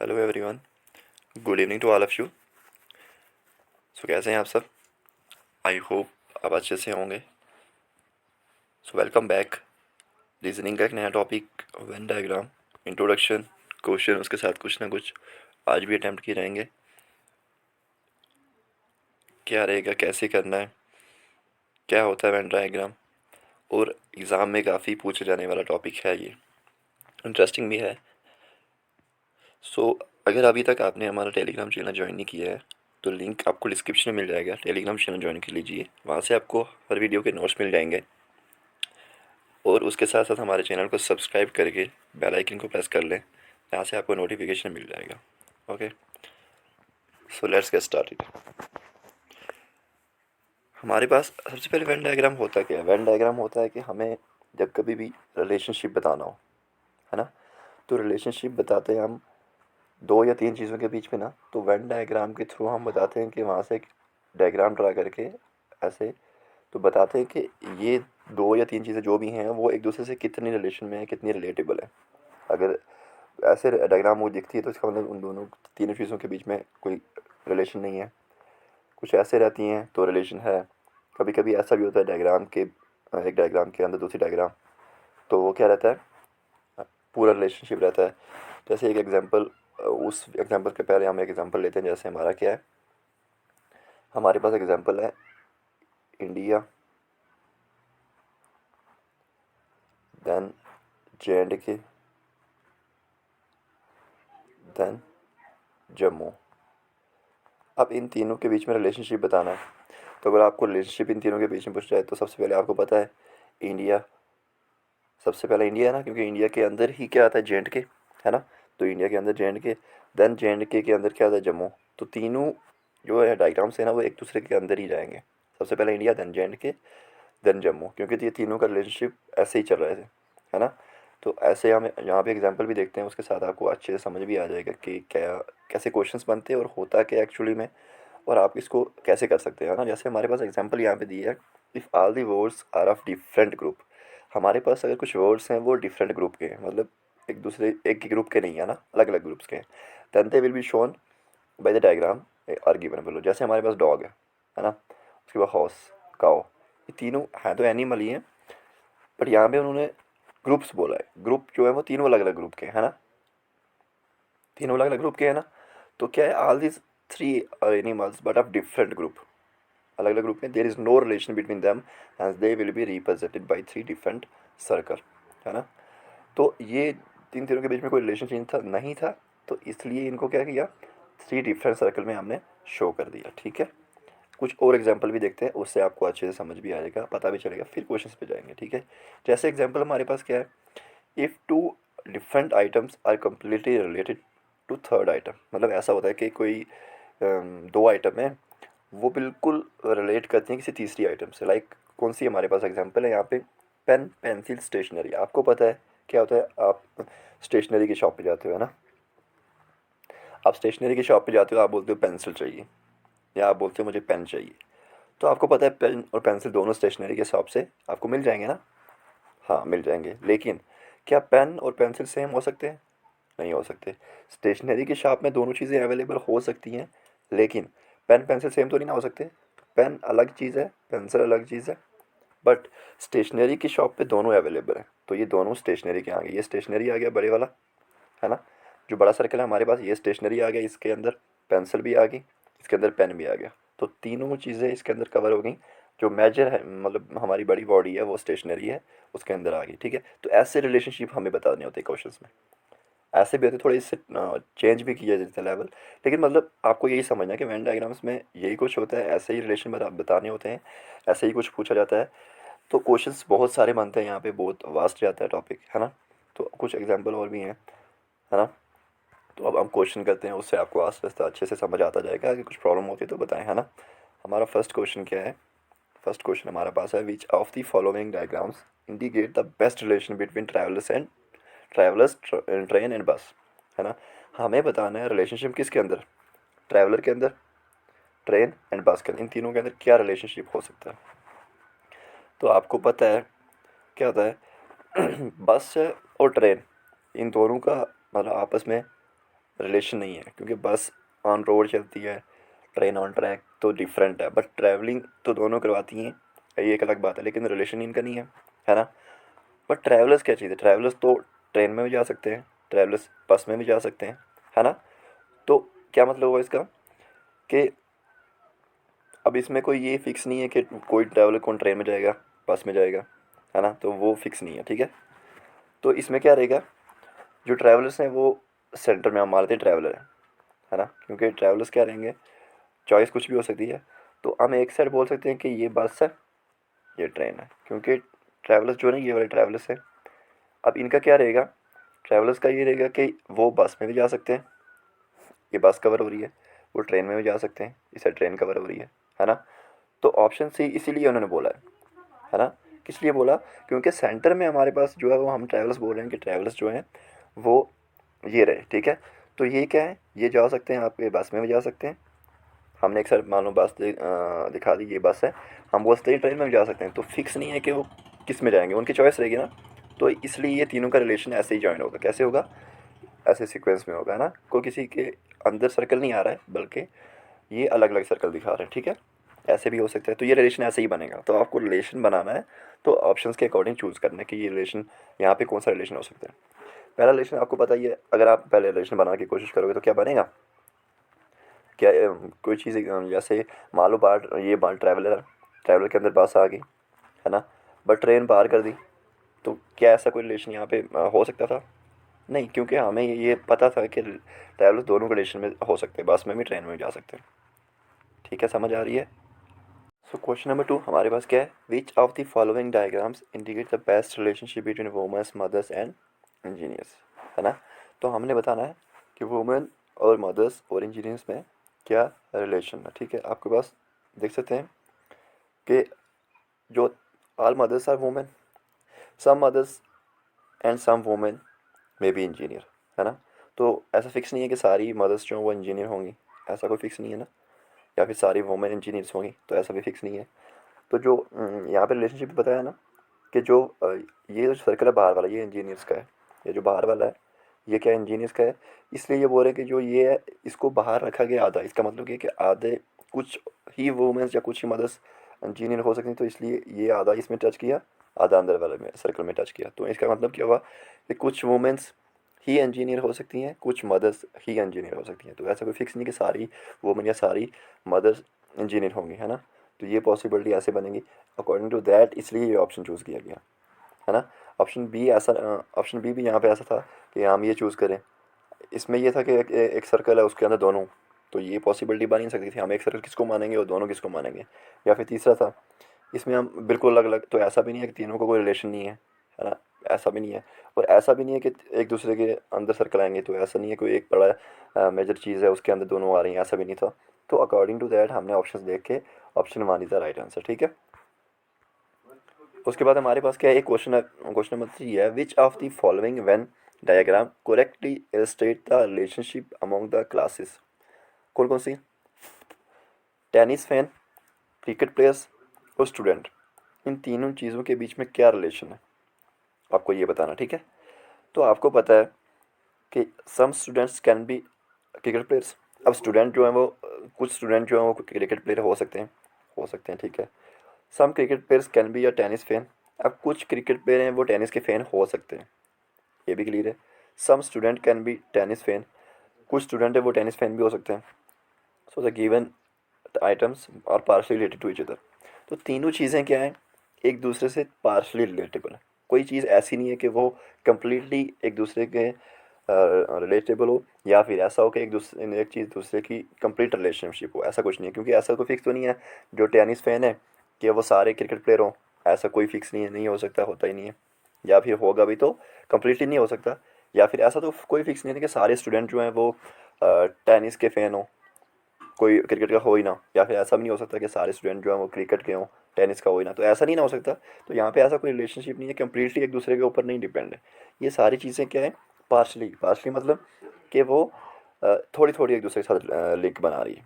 Hello everyone, good evening to all of you. So कैसे हैं आप सब? आई होप आप अच्छे से होंगे। So welcome back. रीजनिंग का एक नया topic, Venn diagram, introduction, question, उसके साथ कुछ ना कुछ आज भी अटैम्प्ट किए रहेंगे। क्या रहेगा, कैसे करना है, क्या होता है वेन डायग्राम, और एग्ज़ाम में काफ़ी पूछे जाने वाला टॉपिक है ये। इंटरेस्टिंग भी है। सो अगर अभी तक आपने हमारा टेलीग्राम चैनल ज्वाइन नहीं किया है तो लिंक आपको डिस्क्रिप्शन में मिल जाएगा। टेलीग्राम चैनल ज्वाइन कर लीजिए, वहाँ से आपको हर वीडियो के नोट्स मिल जाएंगे और उसके साथ साथ हमारे चैनल को सब्सक्राइब करके बेल आइकन को प्रेस कर लें, यहाँ से आपको नोटिफिकेशन मिल जाएगा। Okay, so let's get started. हमारे पास सबसे पहले वेन डायग्राम होता क्या है? वेन डायग्राम होता है कि हमें जब कभी भी रिलेशनशिप बताना हो, है ना, तो रिलेशनशिप बताते हैं हम दो या तीन चीज़ों के बीच में ना, तो वेन डायग्राम के थ्रू हम बताते हैं कि वहाँ से एक डायग्राम ड्रा करके ऐसे तो बताते हैं कि ये दो या तीन चीज़ें जो भी हैं वो एक दूसरे से कितनी रिलेशन में है, कितनी रिलेटेबल है। अगर ऐसे डायग्राम वो दिखती है तो इसका मतलब उन दोनों तीनों चीज़ों के बीच में कोई रिलेशन नहीं है। कुछ ऐसे रहती हैं तो रिलेशन है। कभी कभी ऐसा भी होता है डायग्राम के एक डायग्राम के अंदर दूसरी डायग्राम, तो वो क्या रहता है, पूरा रिलेशनशिप रहता है। जैसे एक एग्जांपल, उस एग्जांपल के पहले हम एक एग्जांपल लेते हैं। जैसे हमारा क्या है, हमारे पास एग्जांपल है India, then J&K, then Jammu. अब इन तीनों के बीच में रिलेशनशिप बताना है। तो अगर आपको रिलेशनशिप इन तीनों के बीच में पूछ जाए तो सबसे पहले आपको पता है इंडिया, सबसे पहले इंडिया है ना, क्योंकि इंडिया के अंदर ही क्या आता है, J&K, है ना। तो इंडिया के अंदर J&K, देन J&K के अंदर क्या आता है, जम्मू। तो तीनों जो है डायग्राम्स है ना, वो एक दूसरे के अंदर ही जाएंगे। सबसे पहले India, then J&K, then Jammu, क्योंकि ये तीनों का रिलेशनशिप ऐसे ही चल रहे थे, है ना। तो ऐसे हम यहाँ पे एग्जांपल भी देखते हैं, उसके साथ आपको अच्छे से समझ भी आ जाएगा कि क्या कैसे क्वेश्चंस बनते हैं और होता क्या एक्चुअली में, और आप इसको कैसे कर सकते हैं ना। जैसे हमारे पास एग्जांपल यहाँ पे दी है, if all the words are of different group. हमारे पास अगर कुछ वर्ड्स हैं वो डिफरेंट ग्रुप के हैं, मतलब एक दूसरे एक ही ग्रुप के नहीं है ना, अलग अलग ग्रुप्स के हैं, then they will be shown by the diagram are given below. जैसे हमारे पास डॉग है ना, उसके बाद हॉर्स, काउ, ये तीनों हैं तो एनिमल ही हैं, बट यहाँ पे उन्होंने ग्रुप्स बोला है। ग्रुप जो है वो तीनों अलग अलग ग्रुप के हैं, है ना, तीनों अलग अलग ग्रुप के हैं ना। तो क्या है, all this three animals but of different group, अलग अलग ग्रुप में, there is no relation between them and they will be represented by three different circle, है ना। तो ये तीन तीनों के बीच में कोई रिलेशनशिप था नहीं था, तो इसलिए इनको क्या किया, थ्री डिफरेंट सर्कल में हमने शो कर दिया। ठीक है, कुछ और एग्जांपल भी देखते हैं, उससे आपको अच्छे से समझ भी आ जाएगा, पता भी चलेगा, फिर क्वेश्चंस पे जाएंगे। ठीक है, जैसे एग्जांपल हमारे पास क्या है, if two different items are completely related to third item. मतलब ऐसा होता है कि कोई दो आइटम है वो बिल्कुल रिलेट करती हैं किसी तीसरी आइटम से। लाइक कौन सी हमारे पास एग्जांपल है यहाँ पे, पेन, पेंसिल, स्टेशनरी। आपको पता है क्या होता है, आप स्टेशनरी की शॉप पे जाते हो, है ना, आप स्टेशनरी की शॉप पे जाते हो, आप बोलते हो पेंसिल चाहिए या आप बोलते हो मुझे पेन चाहिए। तो आपको पता है पेन और पेंसिल दोनों स्टेशनरी के शॉप से आपको मिल जाएंगे ना। हाँ, मिल जाएंगे, लेकिन क्या पेन और पेंसिल सेम हो सकते हैं? नहीं हो सकते। स्टेशनरी की शॉप में दोनों चीज़ें अवेलेबल हो सकती हैं, लेकिन पेन पेंसिल सेम तो नहीं ना हो सकते। पेन अलग चीज़ है, पेंसिल अलग चीज़ है, बट स्टेशनरी की शॉप पे दोनों अवेलेबल हैं। तो ये दोनों स्टेशनरी के आ गए, ये स्टेशनरी आ गया बड़े वाला, है ना, जो बड़ा सर्कल है हमारे पास, ये स्टेशनरी आ गया, इसके अंदर पेंसिल भी आ गई, इसके अंदर पेन भी आ गया। तो तीनों चीज़ें इसके अंदर कवर हो गई। जो मेजर है, मतलब हमारी बड़ी बॉडी है वो स्टेशनरी है, उसके अंदर आ गई। ठीक है, तो ऐसे रिलेशनशिप हमें बताने होते हैं क्वेश्चंस में। ऐसे भी होते, थोड़े इससे चेंज भी किया जाता है लेवल, लेकिन मतलब आपको यही समझना है कि वेन डायग्राम्स में यही कुछ होता है, ऐसे ही रिलेशन बताने होते हैं, ऐसे ही कुछ पूछा जाता है। तो क्वेश्चंस बहुत सारे बनते हैं यहाँ पे, बहुत वास्ट जाता है टॉपिक, है ना। तो कुछ एग्जांपल और भी हैं, है ना। तो अब हम क्वेश्चन करते हैं, उससे आपको आस्ते आस्ते अच्छे से समझ आता जाएगा। अगर कुछ प्रॉब्लम होती है तो बताएं, है ना। हमारा फर्स्ट क्वेश्चन क्या है, फर्स्ट क्वेश्चन हमारे पास है, which of the following diagrams indicate the best relation between travellers train and बस, है ना। हमें बताना है रिलेशनशिप किसके अंदर, ट्रैवलर के अंदर, ट्रेन एंड बस के अंदर, इन तीनों के अंदर क्या रिलेशनशिप हो सकता है। तो आपको पता है क्या होता है, बस और ट्रेन, इन दोनों का मतलब आपस में रिलेशन नहीं है, क्योंकि बस ऑन रोड चलती है, ट्रेन ऑन ट्रैक तो डिफरेंट है, बट ट्रैवलिंग तो दोनों करवाती हैं, ये एक अलग बात है, लेकिन रिलेशन इनका नहीं है ना। बट ट्रैवलर्स क्या चीज़ है, ट्रैवलर्स तो ट्रेन में भी जा सकते हैं, ट्रैवलर्स बस में भी जा सकते हैं, है ना। तो क्या मतलब हुआ इसका कि अब इसमें कोई ये फिक्स नहीं है कि कोई ट्रैवलर कौन ट्रेन में जाएगा, बस में जाएगा, है ना, तो वो फिक्स नहीं है, ठीक है। तो इसमें क्या रहेगा, जो ट्रैवलर्स हैं वो सेंटर में हम मानते हैं ट्रैवलर है ना, क्योंकि ट्रैवलर्स क्या रहेंगे, चॉइस कुछ भी हो सकती है। तो हम एक साइड बोल सकते हैं कि ये बस है, ये ट्रेन है, क्योंकि ट्रैवलर्स जो है ना, ये वाले ट्रैवलर्स है। अब इनका क्या रहेगा, ट्रैवलर्स का ये रहेगा कि वो बस में भी जा सकते हैं, ये बस कवर हो रही है, वो ट्रेन में भी जा सकते हैं, इसे ट्रेन कवर हो रही है ना। तो ऑप्शन सी इसीलिए उन्होंने बोला है ना। किस लिए बोला, क्योंकि सेंटर में हमारे पास जो है वो हम ट्रैवलर्स बोल रहे हैं कि ट्रैवलर्स जो हैं वो ये रहे, ठीक है। तो ये क्या है, ये जा सकते हैं, आपके बस में भी जा सकते हैं, हमने एक साइड मान लो बस दिखा दी, ये बस है, हम बोलते हैं ट्रेन में भी जा सकते हैं, तो फिक्स नहीं है कि वो किस में जाएंगे, उनकी चॉइस रहेगी ना। तो इसलिए ये तीनों का रिलेशन ऐसे ही जॉइन होगा, कैसे होगा, ऐसे सीक्वेंस में होगा, है ना। कोई किसी के अंदर सर्कल नहीं आ रहा है, बल्कि ये अलग अलग सर्कल दिखा रहे हैं, ठीक है। ऐसे भी हो सकता है, तो ये रिलेशन ऐसे ही बनेगा। तो आपको रिलेशन बनाना है तो ऑप्शंस के अकॉर्डिंग चूज़ करना है कि ये रिलेशन यहाँ पे कौन सा रिलेशन हो सकता है। पहला रिलेशन आपको पता ही है, अगर आप पहले रिलेशन बनाने की कोशिश करोगे तो क्या बनेगा, क्या कोई चीज़ जैसे मान लो बाहर ये बाहर ट्रैवलर है, ट्रैवलर के अंदर बस आ गई, है ना, बट ट्रेन बाहर कर दी, तो क्या ऐसा कोई रिलेशन यहाँ पे हो सकता था, नहीं, क्योंकि हमें ये पता था कि ट्रैवलर दोनों रिलेशन में हो सकते हैं, बस में भी ट्रेन में भी जा सकते हैं, ठीक है, समझ आ रही है। सो क्वेश्चन नंबर 2 हमारे पास क्या है, which of the following diagrams indicate the best relationship between womens mothers and engineers, है ना। तो हमने बताना है कि वुमेन और मदर्स और इंजीनियर्स में क्या रिलेशन है, ठीक है। आपके पास देख सकते हैं कि जो all mothers are women, some mothers and some women may be engineer, है ना। तो ऐसा फिक्स नहीं है कि सारी मदर्स जो हैं वो इंजीनियर होंगी, ऐसा कोई फिक्स नहीं है ना, या फिर सारी वुमेन इंजीनियर्स होंगी, तो ऐसा भी फिक्स नहीं है। तो जो यहाँ पे रिलेशनशिप बताया ना कि जो ये जो सर्कल है बाहर वाला, ये इंजीनियर्स का है, ये जो बाहर वाला है ये क्या इंजीनियर्स का है। इसलिए ये बोल रहे हैं कि जो ये है इसको बाहर रखा गया आधा, इसका मतलब ये कि आधे कुछ ही वुमेन्स या कुछ ही मदर्स इंजीनियर हो सकती हैं, तो इसलिए ये आधा इसमें टच किया, आधा अंदर वाले में सर्कल में टच किया। तो इसका मतलब क्या हुआ कि कुछ वुमेन्स ही इंजीनियर हो सकती हैं, कुछ मदर्स ही इंजीनियर हो सकती हैं। तो ऐसा कोई फिक्स नहीं कि सारी वुमेन या सारी मदर्स इंजीनियर होंगी, है ना। तो ये पॉसिबिलिटी ऐसे बनेगी अकॉर्डिंग टू दैट, इसलिए ये ऑप्शन चूज़ किया गया, है ना। ऑप्शन बी ऐसा, ऑप्शन बी भी यहाँ पे ऐसा था कि हम ये चूज़ करें, इसमें ये था कि एक सर्कल है उसके अंदर दोनों, तो ये पॉसिबिलिटी बन नहीं सकती थी, हम एक सर्कल किसको मानेंगे और दोनों किसको मानेंगे। या फिर तीसरा था, इसमें हम बिल्कुल अलग अलग, तो ऐसा भी नहीं है कि तीनों का कोई रिलेशन नहीं है ना, ऐसा भी नहीं है। और ऐसा भी नहीं है कि एक दूसरे के अंदर सर्कल आएंगे, तो ऐसा नहीं है कोई एक बड़ा मेजर चीज़ है उसके अंदर दोनों आ रही हैं, ऐसा भी नहीं था। तो अकॉर्डिंग टू दैट हमने ऑप्शन देख के option one is the right answer, ठीक है। उसके बाद हमारे पास क्या है, एक क्वेश्चन है, क्वेश्चन नंबर 3 है, which of the following Venn diagram correctly illustrate the relationship among the classes. कौन कौन सी, टेनिस फैन, क्रिकेट प्लेयर्स और स्टूडेंट, इन तीनों चीज़ों के बीच में क्या रिलेशन है, आपको ये बताना, ठीक है। तो आपको पता है कि some students can be cricket players. अब स्टूडेंट जो हैं वो कुछ स्टूडेंट जो हैं वो क्रिकेट प्लेयर हो सकते हैं, हो सकते हैं, ठीक है। Some cricket players can be a tennis fan. अब कुछ क्रिकेट प्लेयर हैं वो टेनिस के फ़ैन हो सकते हैं, ये भी क्लियर है। Some student can be tennis fan, कुछ स्टूडेंट है वो टेनिस फैन भी हो सकते हैं। So the given items are partially related to each other. तो तीनों चीज़ें क्या हैं, एक दूसरे से पार्शली रिलेटेबल है। कोई चीज़ ऐसी नहीं है कि वो कम्प्लीटली एक दूसरे के रिलेटेबल हो, या फिर ऐसा हो कि एक चीज़ दूसरे की कंप्लीट रिलेशनशिप हो, ऐसा कुछ नहीं है। क्योंकि ऐसा कोई फिक्स तो नहीं है जो टेनिस फैन है कि वो सारे क्रिकेट प्लेयर हों, ऐसा कोई फिक्स नहीं है, नहीं हो सकता, होता ही नहीं है। या फिर होगा भी तो कम्प्लीटली नहीं हो सकता। या फिर ऐसा तो कोई फिक्स नहीं है कि सारे स्टूडेंट जो हैं वो टेनिस के फ़ैन हों, कोई क्रिकेट का हो ही ना। या फिर ऐसा भी नहीं हो सकता कि सारे स्टूडेंट जो हैं वो क्रिकेट के हों, टेनिस का हो ही ना, तो ऐसा नहीं ना हो सकता। तो यहाँ पे ऐसा कोई रिलेशनशिप नहीं है, कम्प्लीटली एक दूसरे के ऊपर नहीं डिपेंड है। ये सारी चीज़ें क्या है, पार्शली, पार्शली मतलब कि वो थोड़ी थोड़ी एक दूसरे के साथ लिंक बना रही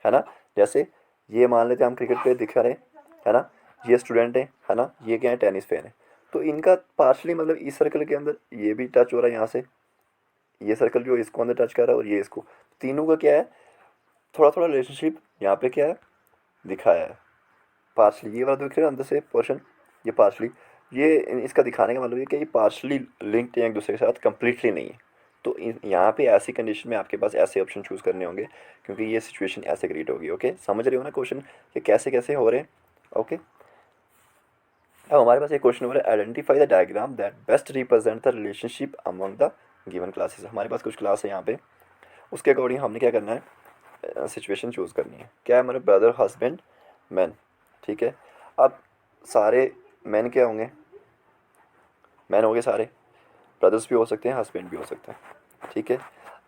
है ना। जैसे ये मान लेते हैं हम क्रिकेट प्लेयर दिखा रहे हैं, है ना, ये स्टूडेंट है ना, ये क्या है, टेनिस फैन है। तो इनका पार्शली मतलब इस सर्कल के अंदर ये भी टच हो रहा है यहाँ से, ये सर्कल जो इसको अंदर टच कर रहा है और ये इसको, तीनों का क्या है, थोड़ा थोड़ा रिलेशनशिप यहाँ पे क्या है दिखाया है। पार्शली ये वाला देख रहे हो अंदर से पोर्शन, ये पार्शली, ये इसका दिखाने का मतलब ये कि ये पार्शली लिंक्ड है एक दूसरे के साथ, कम्प्लीटली नहीं है। तो यहाँ पे ऐसी कंडीशन में आपके पास ऐसे ऑप्शन चूज़ करने होंगे क्योंकि ये सिचुएशन ऐसे क्रिएट होगी। ओके, समझ रहे हो ना क्वेश्चन कि कैसे कैसे हो रहे हैं। ओके, अब हमारे पास एक क्वेश्चन हो रहा है, identify the diagram that best represent the relationship among the given classes. हमारे पास कुछ क्लास है यहाँ पे, उसके अकॉर्डिंग हमने क्या करना है, सिचुएशन चूज़ करनी है। क्या है हमारे ब्रदर हस्बैंड मैन, ठीक है। अब सारे मैन क्या होंगे, मैन हो गए सारे, ब्रदर्स भी हो सकते हैं, हस्बैंड भी हो सकते हैं, ठीक है।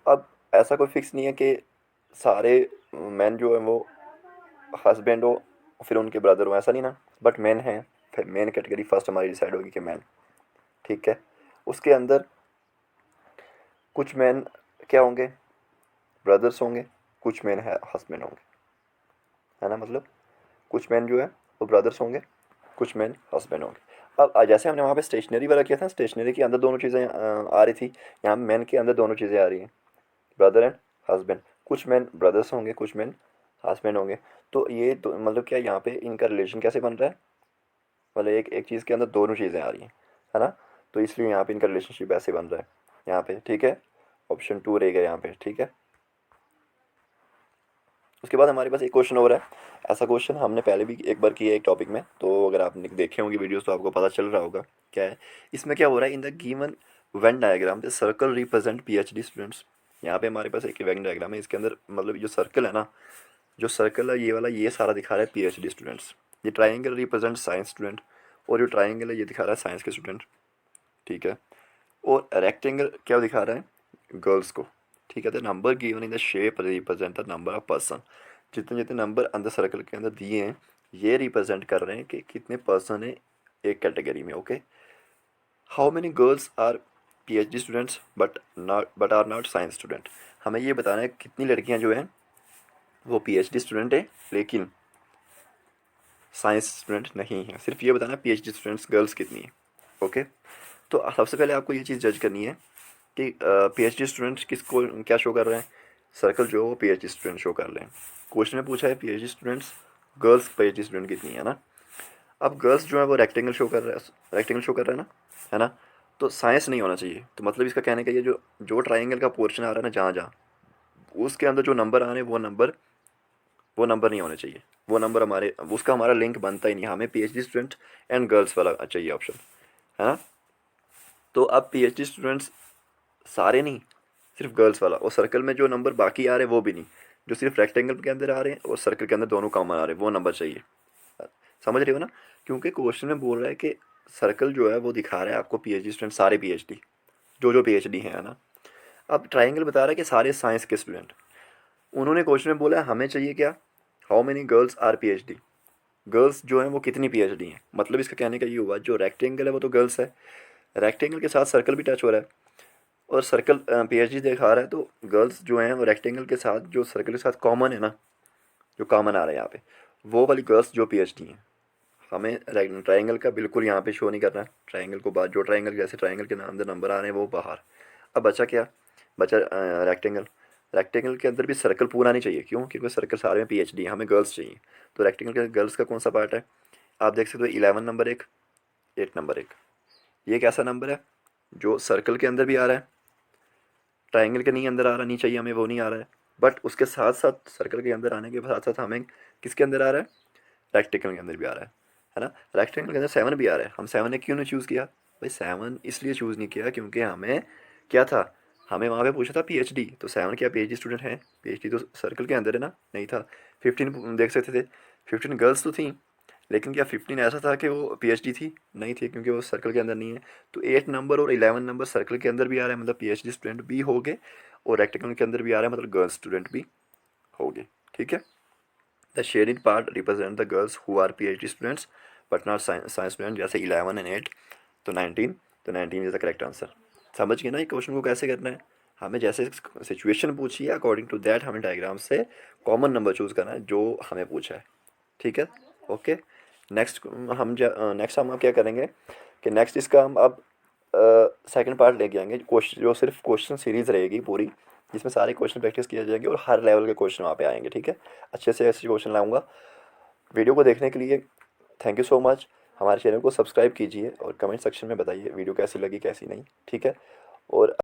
अब ऐसा कोई फिक्स नहीं है कि सारे मैन जो है वो हस्बैंड हो फिर उनके ब्रदर हो, ऐसा नहीं ना, बट मैन है, फिर मैन कैटेगरी फर्स्ट हमारी डिसाइड होगी कि मैन, ठीक है। उसके अंदर कुछ मैन क्या होंगे, ब्रदर्स होंगे, कुछ मैन है हस्बैंड होंगे, है ना, मतलब कुछ मैन जो है वो ब्रदर्स होंगे, कुछ मैन हस्बैंड होंगे। अब जैसे हमने वहाँ पे स्टेशनरी वाला किया था, स्टेशनरी के अंदर दोनों चीज़ें आ रही थी, यहाँ मैन के अंदर दोनों चीज़ें आ रही हैं, ब्रदर एंड हस्बैंड। कुछ मैन ब्रदर्स होंगे, कुछ मैन हस्बैंड होंगे। तो ये तो मतलब क्या यहाँ पे इनका रिलेशन कैसे बन रहा है, मतलब एक एक चीज़ के अंदर दोनों चीज़ें आ रही हैं, है ना। तो इसलिए यहाँ पे इनका रिलेशनशिप ऐसे बन रहा है यहाँ पे, ठीक है। ऑप्शन 2 रहेगा यहाँ पे, ठीक है। उसके बाद हमारे पास एक क्वेश्चन और है, ऐसा क्वेश्चन हमने पहले भी एक बार किया एक टॉपिक में, तो अगर आपने देखे होंगे वीडियोस तो आपको पता चल रहा होगा क्या है। इसमें क्या हो रहा है, in the given Venn diagram the circle represent PhD students. यहाँ पे हमारे पास एक वेन डायग्राम है, इसके अंदर मतलब जो सर्कल है ना, जो सर्कल है ये वाला, ये सारा दिखा रहा है पीएचडी स्टूडेंट्स। ये ट्राइंगल रिप्रेजेंट साइंस स्टूडेंट, और जो ट्राइंगल है ये दिखा रहा है साइंस के स्टूडेंट, ठीक है। और रेक्टेंगल क्या दिखा रहा है, गर्ल्स को, ठीक है। The number given in the shape represent the number of person. जितने जितने नंबर अंदर सर्कल के अंदर दिए हैं ये रिप्रेजेंट कर रहे हैं कि कितने पर्सन है एक कैटेगरी में। Okay, how many girls are PhD students but are not science student. हमें ये बताना है कितनी लड़कियां जो हैं वो पीएचडी स्टूडेंट है लेकिन साइंस स्टूडेंट नहीं है, सिर्फ ये बताना है पीएचडी स्टूडेंट्स गर्ल्स कितनी है। ओके, तो सबसे पहले आपको ये चीज़ जज करनी है कि पीएचडी स्टूडेंट्स किसको क्या शो कर रहे हैं, सर्कल जो है वो पीएचडी स्टूडेंट शो कर रहे हैं। क्वेश्चन में पूछा है PhD students girls PhD student कितनी है ना। अब गर्ल्स जो है वो रेक्टेंगल शो कर रहा है, रेक्टेंगल शो कर रहा है ना। तो साइंस नहीं होना चाहिए, तो मतलब इसका कहने का ये जो जो ट्राइंगल का पोर्शन आ रहा है ना, जहाँ जहाँ उसके अंदर जो नंबर आ रहे हैं वो नंबर नहीं होने चाहिए, वो नंबर हमारे उसका हमारा लिंक बनता ही नहीं। हमें पीएचडी स्टूडेंट एंड गर्ल्स वाला चाहिए ऑप्शन, है ना। तो अब पीएचडी स्टूडेंट्स सारे नहीं, सिर्फ गर्ल्स वाला, और सर्कल में जो नंबर बाकी आ रहे हैं वो भी नहीं, जो सिर्फ रेक्टेंगल के अंदर आ रहे हैं और सर्कल के अंदर दोनों कॉमन आ रहे हैं वो नंबर चाहिए। समझ रहे हो ना, क्योंकि क्वेश्चन में बोल रहा है कि सर्कल जो है वो दिखा रहा है आपको पीएचडी स्टूडेंट, सारे पीएचडी जो जो पीएचडी हैं, है ना। अब ट्राइंगल बता रहा है कि सारे साइंस के स्टूडेंट। उन्होंने क्वेश्चन में बोला हमें चाहिए क्या, how many girls are PhD, girls जो हैं वो कितनी पीएचडी हैं। मतलब इसका कहने का ये हुआ जो रेक्टेंगल है वो तो गर्ल्स है, रेक्टेंगल के साथ सर्कल भी टच हो रहा है और सर्कल पीएचडी दिखा रहा है, तो गर्ल्स जो हैं वो रेक्टेंगल के साथ जो सर्कल के साथ कॉमन है ना, जो कॉमन आ रहा है यहाँ पे, वो वाली गर्ल्स जो पीएचडी हैं। हमें ट्राइंगल का बिल्कुल यहाँ पे शो नहीं करना, ट्राइंगल को बाद जो ट्राइंगल जैसे ट्राइंगल के अंदर नंबर आ रहे हैं वो बाहर। अब बचा क्या, बचा रेक्टेंगल। रेक्टेंगल के अंदर भी सर्कल पूरा नहीं चाहिए, क्यों, क्योंकि सर्कल सारे में पीएचडी है, हमें गर्ल्स चाहिए। तो रेक्टेंगल के गर्ल्स का कौन सा पार्ट है, आप देख सकते हो 11 नंबर एक, 8 नंबर एक, ये कैसा नंबर है जो सर्कल के अंदर भी आ रहा है, ट्राइंगल के नहीं अंदर आ रहा, नहीं चाहिए हमें, वो नहीं आ रहा है। बट उसके साथ साथ सर्कल के अंदर आने के साथ साथ हमें किसके अंदर आ रहा है, रेक्टेंगल के अंदर भी आ रहा है ना। रेक्टेंगल के अंदर 7 भी आ रहा है, हम 7 ने क्यों नहीं चूज़ किया भाई, 7 इसलिए चूज़ नहीं किया क्योंकि हमें क्या था, हमें वहाँ पे पूछा था पीएचडी, तो 7 क्या पीएचडी स्टूडेंट हैं, पीएचडी तो सर्कल के अंदर है ना, नहीं था। 15 देख सकते थे, 15 गर्ल्स तो थी, लेकिन क्या 15 ऐसा था कि वो पीएचडी थी, नहीं थी, क्योंकि वो सर्कल के अंदर नहीं है। तो 8 नंबर और 11 नंबर सर्कल के अंदर भी आ रहा है, मतलब पीएचडी स्टूडेंट भी हो गए, और रेक्टेंगल के अंदर भी आ रहा है, मतलब गर्ल्स स्टूडेंट भी हो गए, ठीक है। The shaded part represent the girls who are PhD students but not science student, जैसे 11 एंड 8, तो 19, तो 19 इज द करेक्ट आंसर। समझ गए ना ये क्वेश्चन को कैसे करना है, हमें जैसे सिचुएशन पूछी है अकॉर्डिंग टू दैट हमें डायग्राम से कॉमन नंबर चूज़ करना है जो हमें पूछा है, ठीक है। ओके, नेक्स्ट हम क्या करेंगे कि नेक्स्ट इसका हम अब सेकंड पार्ट लेके आएंगे, क्वेश्चन जो सिर्फ क्वेश्चन सीरीज़ रहेगी पूरी, जिसमें सारे क्वेश्चन प्रैक्टिस किए जाएंगे और हर लेवल के क्वेश्चन वहाँ पे आएंगे, ठीक है। अच्छे से अच्छे क्वेश्चन लाऊंगा। वीडियो को देखने के लिए थैंक यू सो मच। हमारे चैनल को सब्सक्राइब कीजिए और कमेंट सेक्शन में बताइए वीडियो कैसी लगी कैसी नहीं, ठीक है। और